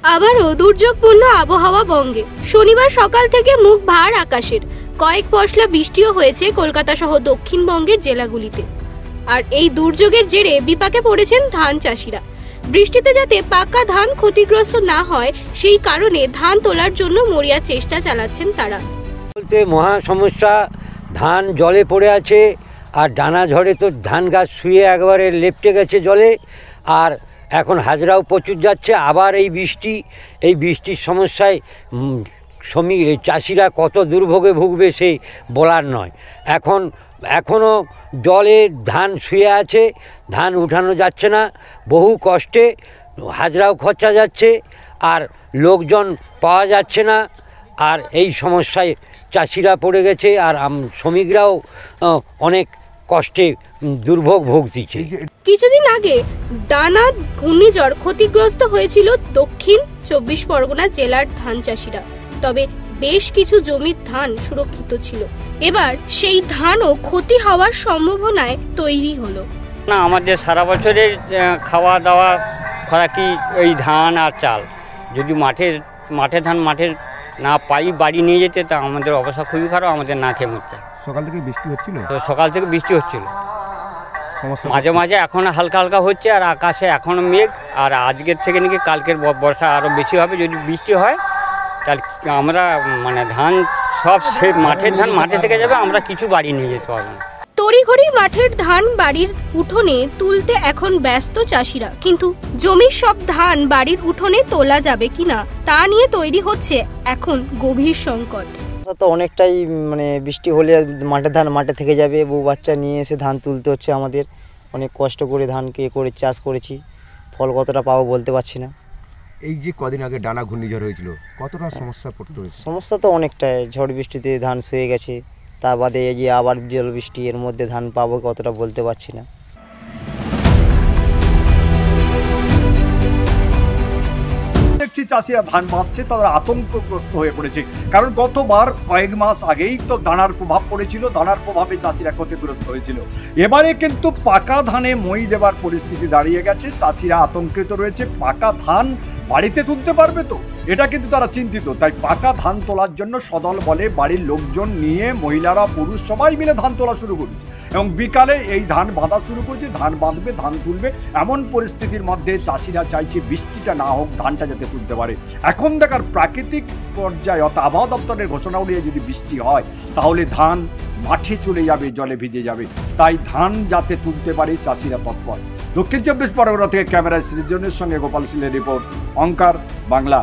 আবারও দুর্যোগপূর্ণ আবহাওয়া বঙ্গে। শনিবার সকাল থেকে মুখ ভার আকাশের। কয়েক পশলা বৃষ্টিও হয়েছে কলকাতা সহ দক্ষিণবঙ্গের জেলাগুলিতে। আর এই দুর্যোগের জেরে বিপাকে পড়েছেন ধান চাষিরা। বৃষ্টিতে যাতে পাকা ধান ক্ষতিগ্রস্ত না হয় সেই কারণে ধান তোলার জন্য মরিয়া চেষ্টা চালাচ্ছেন তারা। বলতে মহা সমস্যা, ধান জলে পড়ে আছে আর ডানা ঝড়ে তো ধান গাছ শুয়ে একবারে লেপটে গেছে জলে। আর এখন হাজরাও প্রচুর যাচ্ছে। আবার এই বৃষ্টির সমস্যায় চাষিরা কত দুর্ভোগে ভুগবে সেই বলার নয়। এখনও জলে ধান শুয়ে আছে, ধান উঠানো যাচ্ছে না, বহু কষ্টে হাজরাও খরচা যাচ্ছে আর লোকজন পাওয়া যাচ্ছে না। আর এই সমস্যায় চাষিরা পড়ে গেছে আর শ্রমিকরাও অনেক কষ্টে দুর্ভোগ ভুগছে। কিছুদিন আগে ডানা ঘূর্ণিঝড় ক্ষতিগ্রস্ত হয়েছিল দক্ষিণ 24 পরগনা জেলার ধান চাষিরা। তবে বেশ কিছু জমির ধান সুরক্ষিত ছিল। এবার সেই ধানও ক্ষতি হওয়ার সম্ভাবনায় তৈরি হলো। না, আমাদের সারা বছরের খাওয়া দাওয়া খোরাকি এই ধান আর চাল। যদি মাঠে ধান না পাই বাড়ি নিয়ে যেতে, তা আমাদের অবস্থা খুবই খারাপ, আমাদের না খেয়ে মরতে। সকাল থেকে বৃষ্টি হচ্ছিল? তো সকাল থেকে বৃষ্টি হচ্ছিল, মাঝে মাঝে এখন হালকা হালকা হচ্ছে আর আকাশে এখনও মেঘ। আর আজকের থেকে নাকি কালকের বর্ষা আরও বেশি হবে। যদি বৃষ্টি হয় তাহলে আমরা ধান সব মাঠের ধান মাঠে থেকে যাবে, আমরা কিছু বাড়ি নিয়ে যেতে পারবো না। তড়িঘড়ি মাঠের ধান বাড়ির উঠোনে তুলতে এখন ব্যস্ত চাষিরা। কিন্তু জমির সব ধান বাড়ির উঠোনে তোলা যাবে কিনা তা নিয়ে তৈরি হচ্ছে এখন গভীর সংকট। তো অনেকটাই বৃষ্টি হলে মাঠের ধান মাঠে থেকে যাবে, বউ বাচ্চা নিয়ে এসে ধান তুলতে হচ্ছে আমাদের। অনেক কষ্ট করে ধানকে চাষ করেছি, ফল কতটা পাবো বলতে পারছি না। এই যে কদিন আগে ডানা ঘূর্ণিঝড় হয়েছিল, কতটা সমস্যা পড়তে হয়েছে? সমস্যা তো অনেকটাই, ঝড় বৃষ্টিতে ধান শুয়ে গেছে। তা বাদে এই যে আবার জল বৃষ্টি, এর মধ্যে ধান পাবো কতটা বলতে পারছি না। দেখছি চাষিরা ধান বাঁধছে, তারা আতঙ্কগ্রস্ত হয়ে পড়েছে। কারণ গতবার কয়েক মাস আগেই তো দানার প্রভাব পড়েছিল, দানার প্রভাবে চাষিরা ক্ষতিগ্রস্ত হয়েছিল। এবারে কিন্তু পাকা ধানে মই দেবার পরিস্থিতি দাঁড়িয়ে গেছে। চাষিরা আতঙ্কিত রয়েছে, পাকা ধান বাড়িতে তুলতে পারবে তো, এটা কিন্তু তারা চিন্তিত। তাই পাকা ধান তোলার জন্য সদল বলে বাড়ির লোকজন নিয়ে মহিলারা পুরুষ সবাই মিলে ধান তোলা শুরু করেছে এবং বিকালে এই ধান বাঁধা শুরু করেছে। ধান বাঁধবে, ধান তুলবে। এমন পরিস্থিতির মধ্যে চাষিরা চাইছে বৃষ্টিটা না হোক, ধানটা যাতে তুলতে পারে। এখন দেখার প্রাকৃতিক পর্যায়ে অর্থাৎ আবহাওয়া দপ্তরের ঘোষণা অনুযায়ী যদি বৃষ্টি হয় তাহলে ধান মাঠে চলে যাবে, জলে ভিজে যাবে। তাই ধান যাতে তুলতে পারে চাষিরা তৎপর। দক্ষিণ 24 পরগনা থেকে ক্যামেরায় সৃজনের সঙ্গে গোপাল সিলের রিপোর্ট, অঙ্কার বাংলা।